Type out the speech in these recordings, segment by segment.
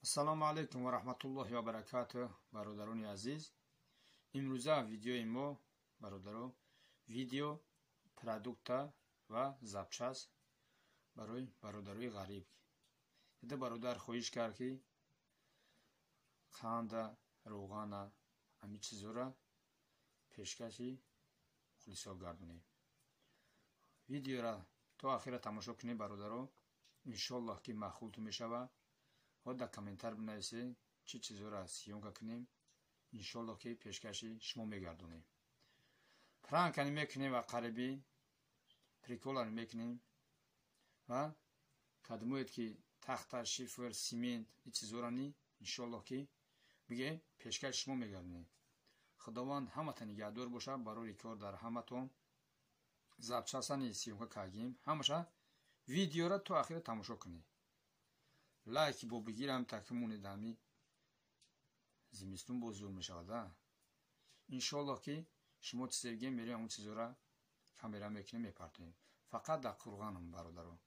Ассалому алейкум ва рахматуллоҳи ва баракатуҳ, бародарони азиз. Имрӯза видеои мо бародаро видео продукта ва запчаст барои бародарои ғариб. Яде бародар хоҳиш кард ки қанда, роғана ҳамин чизора пешкаши мухлисо гардонем. Видеора то ахира тамошо кунед бародаро. Иншоллоҳ ки махултун мешавад. ҳода комментар бинависед чӣ чизора сиёмка кунем. Иншоллоҳ ки пешкаши шумо мегардонем. Пранкани мекунем ва қарибӣ приколани мекунем ва кадмоед ки тахта, шифр, симент и чизорани иншоллоҳ ки биге пешкаши шумо мегардонем. Худованд ҳаматон нигоҳдор бошад. барои кор дар ҳаматон запчастани сиёмка кардем. ҳамаша видеора то ахира тамошо кунед. лайки бо бигирам такмуни дами зимистун бо зур мешавада. иншоллоҳ ки шумо чизеге мерем он чизора камера мекунем мепартоем. фақат дар қурғанам бародаро.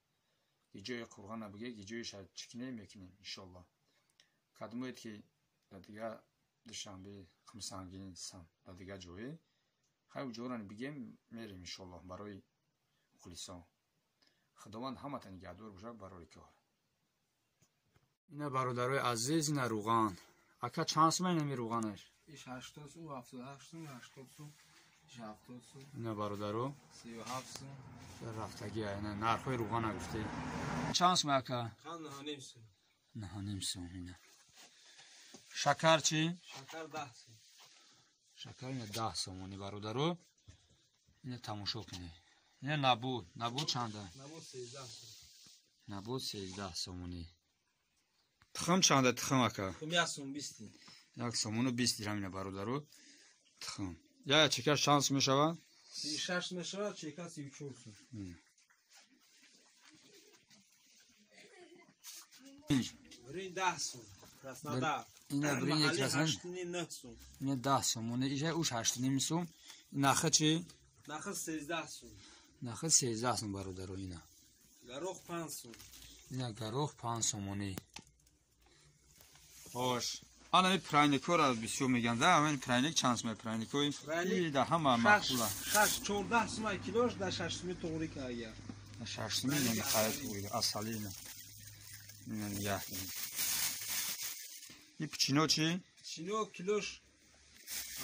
гиҷои қурғана биге гиҷоиша чикне мекунем иншоллоҳ. кадмоед ки дар дига душанбе қимсангин сам дар дига ҷое хайу ҷорани биге мерем иншоллоҳ барои мухлисон. худованд ҳаматон нигоҳдор бошад барои кор. ина бародарои азиз, ина руған. Ака чанд сум ин руғанаш? 80 сум, 78 сум, 80 сум, 70 сум. Ина бародаро 37 сум. рафтаги ина нархои руғана гуфте. Чанд сум ака? 9.5 сум. 9.5 сум ина. Шакар чи? Шакар 10 сум. Шакар ина 10 сум ини бародаро. Ина тамошо кунед. Ина набуд, набуд чанда? Набуд 13 сум. Набуд 13 сум ини. Тхам чанда тхам ака? Тхам 1 сум 20. 1 сумуну 20 дирам ина бародаро. Тхам. Я чекаш чанд сум мешавад? 36 мешавад, чека 34 сум. Брин 10 сум. Краснодар. Ина брин краснодар. 9 сум. Ина 10 сум. Уна иже уш 8 сум. Наха чи? Наха 13 сум. Наха 13 сум бародаро ина. Горох 5 сум. Ина горох 5 сум уни. Хош. Ана ми прайникора бисёр меган да, мен прайник чанд сум прайникои? Прайник да ҳама махсула. 14 сум килош да 6 сум тоғри кая. 6 сум ин хайр тоғри асалина. Ин я. И пчино чи? Пчино килош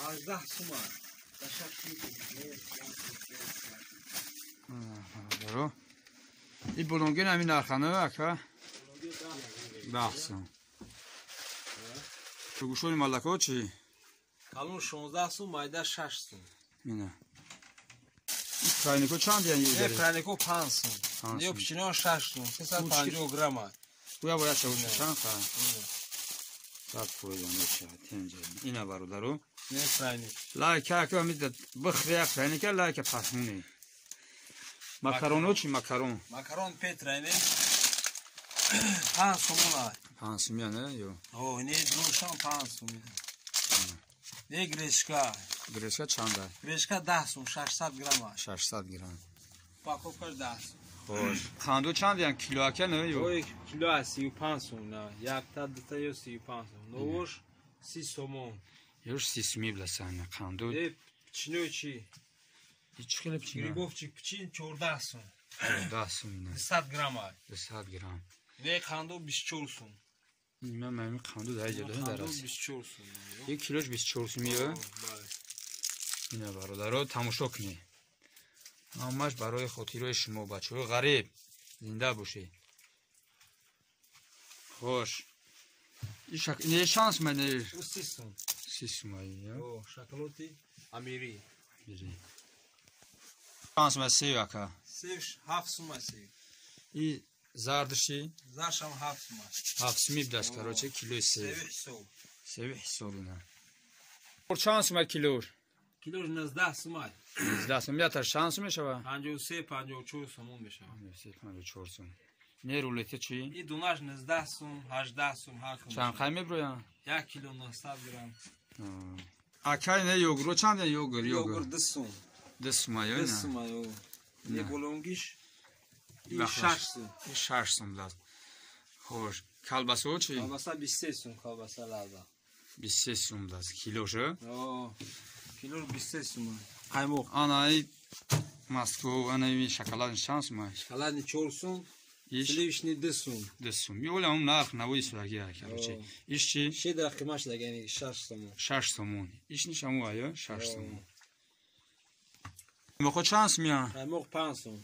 18 сум. Да 6 сум тоғри. Даро. И булонген ами нархана ака? 10 сум. Тугушони малако чи? Калон 16 сум, майда 6 сум. Ина. Прайнико чанд яни Не, прайнико 5 сум. Не, пчино 6 сум. 350 грамма. Уя бояд чаву чанд ха? Так поеда меша, тенҷа. Ина бародаро. Не, прайник. Лайка ака мидад бихрия прайника лайка пасмуни. Макароно чи макарон? Макарон петрайник. 5 сум ла. 5 сум яна ё. О, не, друшан 5 сум. Не, грешка. Грешка чанда? Грешка 10 сум, 600 грамма. 600 грамм. Паковка 10 сум. Хош. Ханду чанд ян кило ака не ё? Ой, кило 35 сум на. Якта дата ё 35 сум. Новош 30 сомон. Ёш 30 сум бласана ханду. Е, пчино чи? И чхиле пчино? Грибовчик пчин 14 сум. 14 сум ина. 200 грамма. 200 грамм. Не, ханду 24 сум. Мен ханду дай ҷало дар аст. 24 сум. 1 килош 24 сум ё? Бале. ина бародаро тамошо кунед. ҳамаш барои хотирои шумо бачаҳои ғариб зинда бошед. хош. ин шанс мен 30 сум. 30 сум ё? О, шоколади амири. шанс мен 3 ака. 7 сум аси. И зардиши? Зашам 7 сум. 7 сум бдас короче килои 3. Сев. Сев ҳисоб ина. чанд сум килош? Килош 19 сум. 19 сум ятар чанд сум мешавад? 53 54 сум мешавад. 54 сум. Не рулете чи? И дунаш 19 сум, 18 сум ҳар кун. Чанд қай меброян? 1 кило 900 грамм. Акай не йогурт чанд йогурт? Йогурт 2 сум. 2 сум ё? 2 сум ё. Не болонгиш и 6 сум. И 6 сум лаз. Хош. Колбаса чи? Колбаса 23 сум, колбаса лаза. 23 сум даст. Килоша? Кило 23 сум. Қаймоқ. Анай Москва, анай шоколад шанс ма. Шоколадный 4 сум. Сливочный 2 сум. 2 сум. Миола он нарх навои слагия, короче. Иш чи? Шедра қимаш дагани 6 сум. 6 сомон. Иш ни шаму ая 6 сомон. Мохо шанс мия. Қаймоқ 5 сум.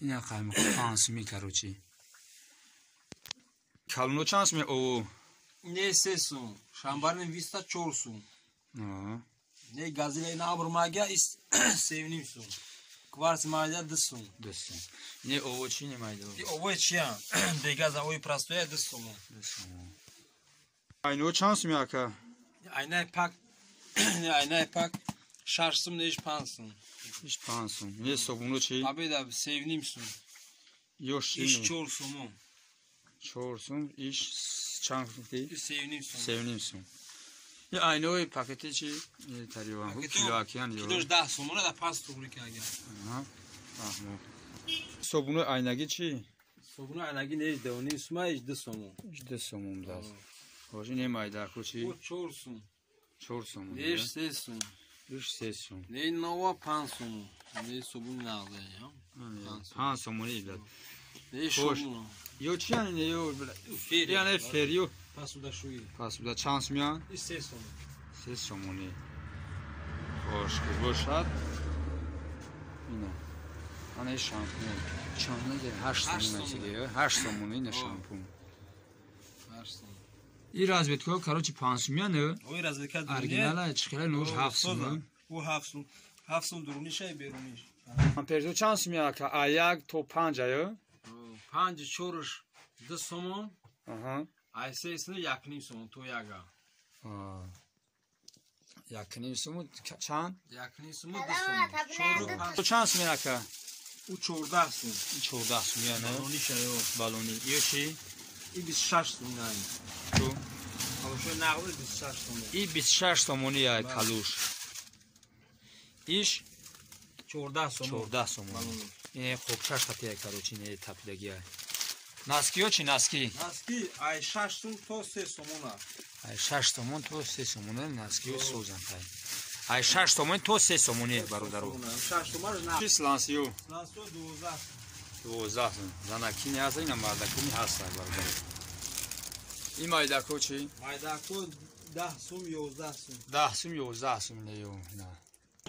Ина қаймоқ 5 сум, короче. Калуно шанс мия о. Ne 3 сум. Шамбарның виста 4 сум. Ne gazile na abrmaga is 7 сум. Кварц майда 2 сум. 2 сум. Не овощи не майда. И овощи, бегаза ой простое 2 сум. 2 сум. Айно шанс мия ка. Aynay pak 6 сум ne 5 сум. Иш 5 сум. Не собуно чи? Abi da 7 сум. Ёш İş 4 сум. 4 сум, иш чанг ти? 7 сум. 7 сум. Я айно пакети чи тариван. Кило акиян ё. Килош 10 сум, ona da 5 тугри кага. Ага. Ахмо. Собуно айнаги чи? Sobunu aynagi ne 2 сум, iş 2 сум. Иш 2 сум дас. Хожи не майда кучи. O 4 сум. 4 сум. Ne 3 сум. Иш 3 сум. Ne nova 5 сум. Ne sobun nazı ya. 5 сум не блад. Ne Hoş. sobun. Ё чи ане ё блад. Feri. Yani feriyo. Pasuda şuyu. Pas bu da şans mı ya? İş 3 сум. Ses somoni. Hoş ki boşat. Yine. Ana şampun. Çanlı de 8 somoni mesele. 8 somoni ne şampun. 8 сум. İyi razbetko karoçi pansumyanı. Oy razveka durniye. Arginala çıkılan nur 7 somu. O 7 сум. 7 сум duruni şey beruniş. Amperzo şans mı ya ka ayak to pancayı. 5 çoruş 2 сум. Aha. Ay sesini yakınım sum to yaga. Yakını somu çan. Yakınım sum 2 сум. Çoru 5. To şans mı ya ka? U çorda sum. Çorda sum ya ne? Baloni şey o. Baloni. Yoshi. İ 26 сум nai. Tu. Ama şu nağlı 26 сум. İ 26 somoni ya kaluş. İş Çorda sum. 14 somoni. Baloni. Yine kopşaş kapıya karoçi ne tapilegi ya. Naski o çi naski? Naski ay 6 сум to 3 сумuna. Ay 6 somon to 3 somon naski o sozan tay. Ay 6 somon to 3 somoni barodaro. 6 сум na. Pis lansiyo. Nasko 12. 12. Zanaki ne yazı yine mardaki ne hasta barodaro. İmayda koçi. Maydako 10 сум 11 сум. 10 sum 11 sum ne yo.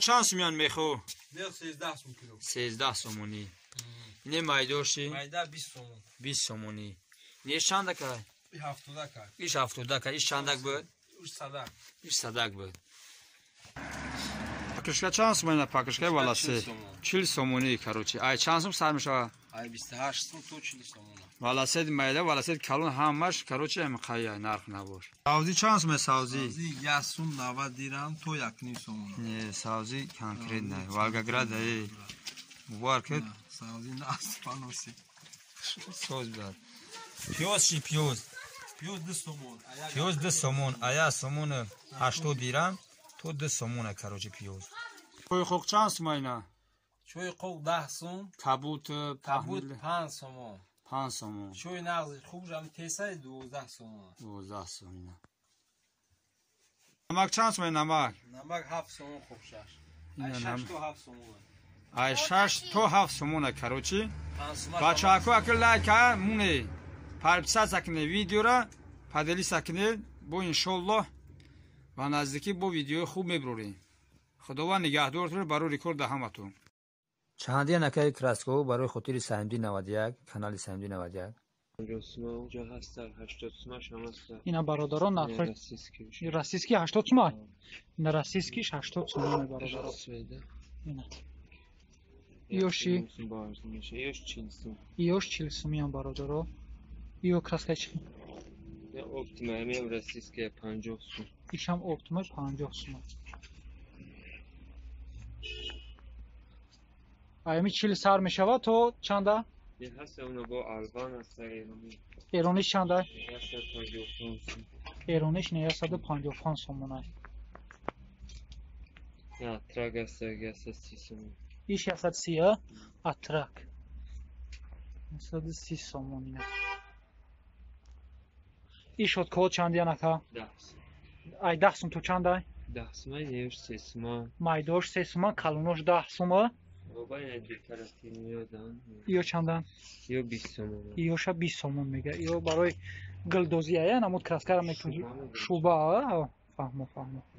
Çan sumyan mexo. Ne 13 сум kilo. 13 somoni. Ne maydoşi? Mayda 20 сум. 20 somoni. Ne şandaka? Bir haftada kar. İş haftodaka iş şandak bu. 3 sadak. İş sadak bu. Pakışka çans mı ne pakışka valası? 40 somoni karoçi. Ay çansım sarmışa. Ay 28 сум to 40 сумuna. Valased mayda valased kalon hamaş karoçi em khaya narx nabor. Savzi çans mı savzi? 1 сум 90 dirham to yakni сумuna. Ne savzi konkret ne. Volgograd ey. Varket Savzi na Aspanosi. söz blar. Piyos çi piyos. Piyos 2 сумун. Piyos 2 somon. Aya somon 80 dirham. To 2 somon karoçi piyos. Koy xoq çans mayna. Çoy qoq 10 сум. Kabut Kabut 5 сумун. 5 somon. Çoy nagzi خوب jam tesay 12 сумун. 12 somon. Namak çans mı namak? Namak 7 сумун خوب şaş. Ay Ina 6 to 7 сумун. Ay 6 to 7 somon karoçi. 5 сум. Бачаҳако акил лайка муне парпса сакне видеора падели сакне бо иншоллоҳ ва наздикӣ бо видеои хуб мебурорем. Худованд нигаҳдортро барои рекорда ҳаматон. Чандия накаи краско барои хотири Саимди 91 канали Саимди 91. اونجا هست در 80 سومش هم هست در اینا برادران نرخ راسیسکی 80 سوم اینا راسیسکیش 80 سوم برادران اینا یوشی یوش 40 سوم یوش 40 سوم برادران یو краска چی یا اپتیما هم راسیسکی 50 سوم ایشم اپتیما 50 سوم айми 40 сар мешава то чанда یه هست اونو با الوان هست در ایرانی ایرانیش چنده 155 سوم ایرانیش 955 سومونه نه تراک هست در 130 سوم ایش 130 اترک 130 سومونه این شد چندی نکا 10 ای 10 سوم تو چنده 10 سومه نیوش 3 سومه مایداش 3 سوم کلونش 10 سوم بابا این دو طرفی میادن ایو چندن یا 20 سومه ایوش 20 سوم میگه ایو برای گلدوزی ای نمود کراسکر میکنی شوبا فهمو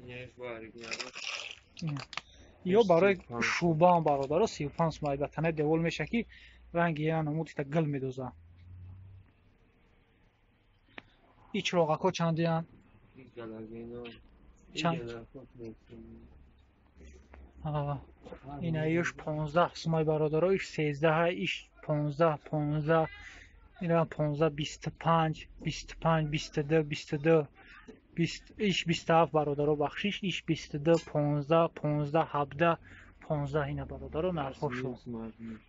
نیوش بارگی ایو برای شوبا برادر 35 مایده تنه دیول میشه کی رنگ یا نمود تا گل میدوزه ای چراغا چندیان چند این ایش 15 سومای برادر ایش 13 ایش 15 اینا 15 25 22 ایش 27 برادر بخشیش ایش 22 15 17 اینا برادر نرخوشو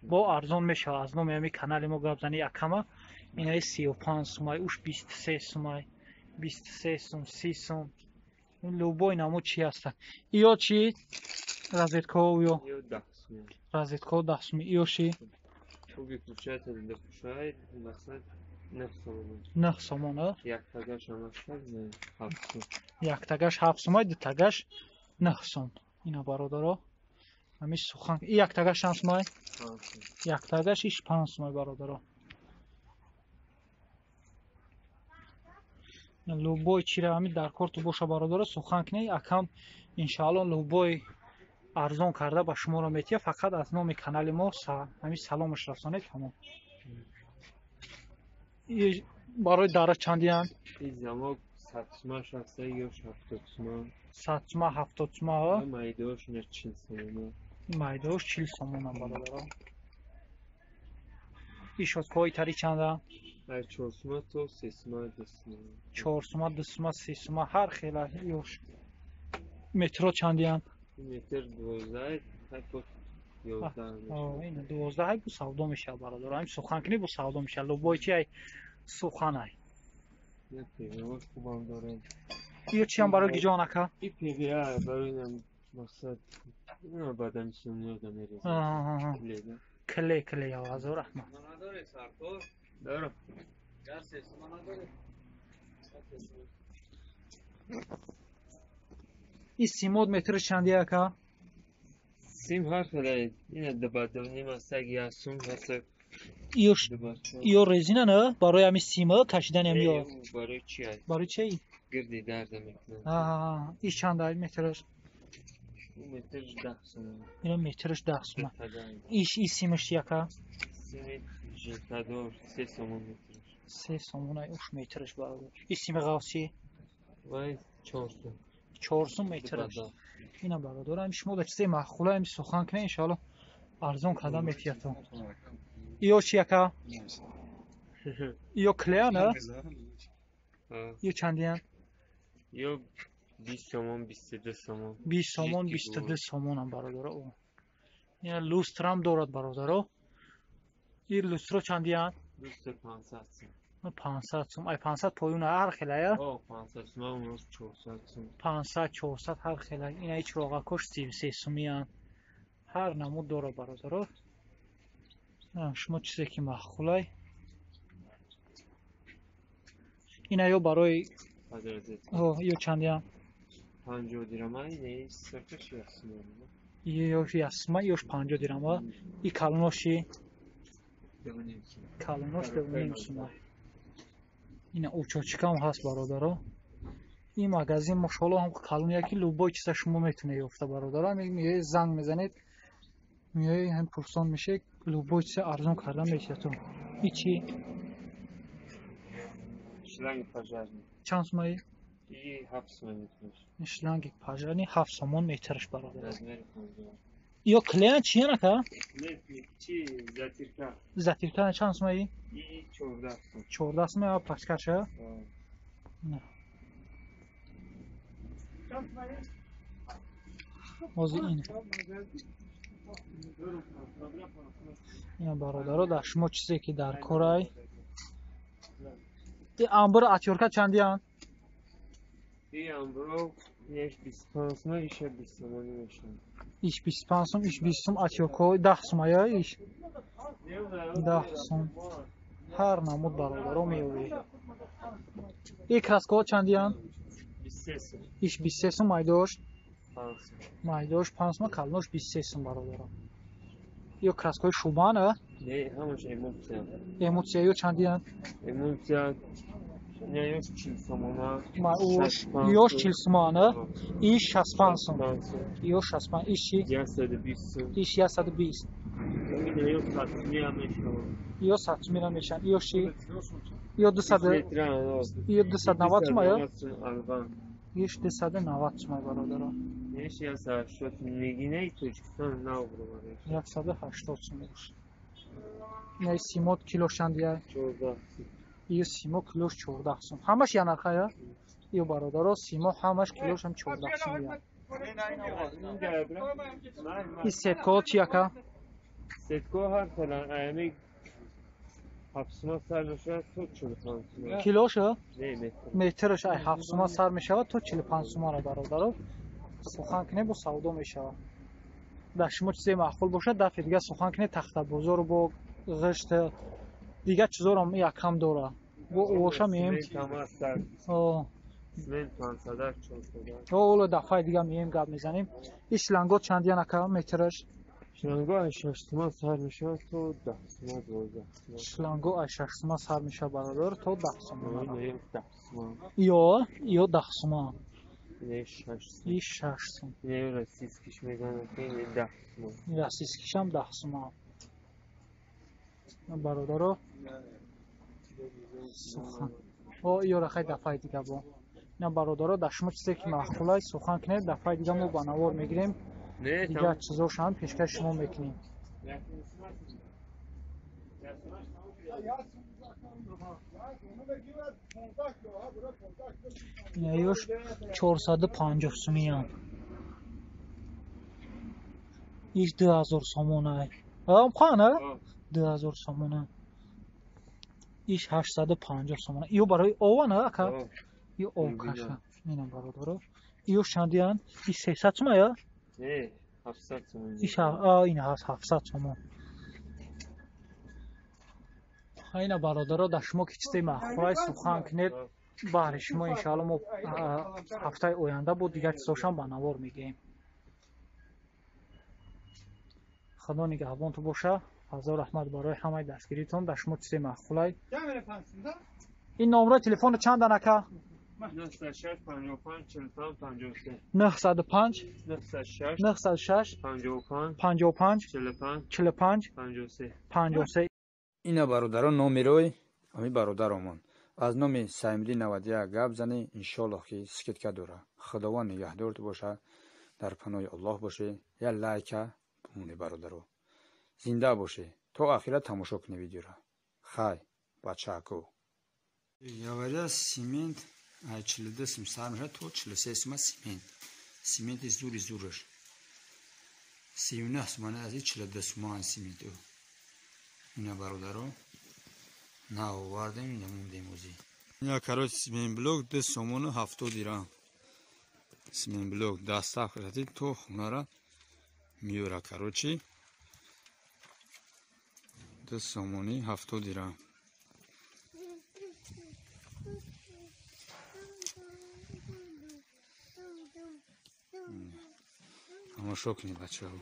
با ارزان میشه از نام یمی کانال ما گابزنی یکما اینا 35 سومای اوش 23 سومای 23 سوم 30 سوم این لوبای نمو چی هستن ایو چی رازیتکو ایو 10 سومه رازیتکو 10 سوم ایو چی خوبی کوچه تا دیده خوشای مثلا 9 سومه 9 سومه یک تگاش هم هستن 7 سوم یک تگاش 7 سومای دو تگاش 9 سوم اینا برادر همیش سخن یک تگاش چند سومای یک تگاش ایش 5 سومای برادر لوبای چی را همین در کارت باشه برادر سخن کنی اکم انشالله لوبای ارزان کرده با شما رو میتیه فقط از نام کانال ما همین سلامش رسانه تمام برای داره چندی هم این زمان 7 سومه شخصه یا 70 سومه 100 سومه 70 سومه ها مایداش نه 40 سومه مایداش 40 سومه هم برادر این شد که تاری چند هم 4 سومه تو 3 سومه 2 سومه 4 سومه 2 سومه 3 سومه هر خیلی یوش مترو چندی هم متر 12 فوت 11 این 12 های بو سودا میشه برادر همین سخن کنی بو سودا میشه لوبای چی ای سخن ای یه پیویاش خوبم داره ایو چی هم برای گیجان اکا این پیویا برای اینم مقصد اینا بدن سونیو دا میریزه کلی یا از رحمه نداره سرطور دارم این سیمود متر چندی اکا سیم هر خیلی اینه دبادم نیمه سگی هستون هسته ایو رزینه نه برای همین سیمه کشیدن همیو برای چی هست؟ برای چی؟ گردی درده میکنه ایش چند های مترش؟ مترش 10 سومه اینو مترش 10 سومه ایش ای سیمش یکا؟ سیم جلتدار 3 سومه مترش 3 سومه اوش مترش برای ای سیم غاوسی؟ وای 4 سوم 4 سوم مترش اینا برادر هم شما دا چیزی مخوله همی سخن کنه انشاءالله ارزان کردن میتیتون ایو چی یکا؟ ایو کلیا نه؟ ایو چندی هم؟ ایو 20 سومون 22 سومون 20 سومون 22 سومون هم برادر او این لوستر هم دارد برادر این لوستر چندی هم؟ لوستر 500 سوم 500 سوم ای 500 پایون هر خیلیه؟ 500 سوم اونوز 400 سوم 500 400 هر خیلی این ای چراغا کش 33 سومی هم هر نمود داره برادر شما چیزی که مخولای این ایو برای ایو چندی هم 50 درمه اینه سرکش یاسمه ایوش یاسمه ایوش 50 درمه ای کلونوشی کلونوش دوونیم سومه این اوچاچیکا هم هست برادر این مغازین ماشاءالله هم کلون یکی لوبای چیزا شما میتونه یافته برادر میگه زنگ میزنید میای هم پرسان میشه لوبای چیزا ارزان کردن میشه تو چی شلنگ پاجرنی چند سومه ای 7 سومه میتونش شلنگ پاجرنی 7 سومون میترش برادر ایو کلیان چیه نکا چی زتیرکا زتیرکا چند سومه ای 14 سوم 14 سومه پاسکاشه نه موضوع اینه این برادر در شما چیزی که در کارای این امبر اتیورکا چندی هم؟ این امبرو ایش 25 سومه ایش 20 سومانی میشن ایش 25 سوم ایش 20 سوم اتیورکا 10 سومه یا ایش 10 سوم ҳар намуд бародаро меёбӣ. Ин краскаҳо чандиянд? 23 сум. Иш 23 сум майдош? 5 сум. Майдош 5 сум, калнош 23 сум бародаро. Ё краскаҳои шубаана? Не, ҳамаш эмоция. Эмоция ё чандиянд? Эмоция не ёш 40 сомона. Маош ёш 40 сумана, иш 65 сум. Ёш 65, иш чи? 120 сум. Иш 120. Не ёш 100 мия мешава. Ё 100 мира мешан. Ёш чи? Ё 200. Ё 290 сум ё? Албан. Иш 290 сум бародаро. Неш 180 мегинай Тоҷикистон навбурвареш. 180 сум. Не симот килош чандия? 14. Ё симо килош 14 сум. Ҳамаш я нарха ё? Ё бародаро симо ҳамаш килош ҳам 14 сум ё. Ин сеткаҳо чи яка? Сетко ҳар калан аями 700 сар мешавад то 45 сум. Килош ё? Не метр. Метраш ай 700 сар мешавад то 45 сумара бародаро. Сухан кине бо савдо мешавад. Дар шумо чизе маъқул бошад, дафъи дигар сухан кине тахтабозор бо ғишт дигар чизорам якам дора. Бо овоша меем. О. Смен 500 400. Ола дафъи дигар меем гап мезанем. Ин шлангот чандия нака метраш? Шланго 600 сар мешавад то 10 сум 12 сум. Шланго ай 600 сар мешавад бародар то 10 сум. Ё 10 сум. Не 6 сум. Ин 6 сум. Не российскиш мезанад ки 10 сум. Российскишам 10 сум. Бародаро. Сухан. О ё рахай дафъи дигар бо. На бародаро дар шумо чизе ки маъқулай сухан кинед дафъи дигар мо ба навор мегирем. Не дигар чизошам пешкаш шумо мекунем. Ёш 450 сумиям. Иш 2000 сомона. Ам хана? 2000 сомона. Иш 850 сомона. Ё барои ована ака? Ё овкаша. Мина бародаро. Ё чандиянд? Иш 300 сума ё? Не 700 сум. Иш ин 700 сомон. Айна бародаро дар шумо ки чизе маъқулай сухан кинед баҳри шумо иншоалло мо ҳафтаи оянда бо дигар чизошам ба навор мегием. худо нигаҳбонтон боша. фазо раҳмат барои ҳамаи дастгиритон. Дар шумо чизе маъқулай. ин номраи телефони чанда нака? 96 55 45 53. 905 96 906 55 55 45 45 53. 53. ина бародарон номерои ами бародаромон аз номи Саимдӣ Навадия гап зане иншоаллоҳ ки скидка дора. Худованд нигаҳдорт боша, дар паноҳи Аллоҳ боше. Я лайка бумони бародаро. Зинда боше. То ахират тамошо куни видеоро. Хай, бачаку. Яваря симент 42 сум сар мешавад то 43 сум симент. Сименти зури зураш. 39 сум аз 42 сум симент. Ина бародаро на овардем ина мондем ози. Ина кароч симент блок 2 сомону 70 дирам. Симент блок даста хати то хунара миёра карочи 2 сомони 70 дирам. Тамошо кунед бачаҳо.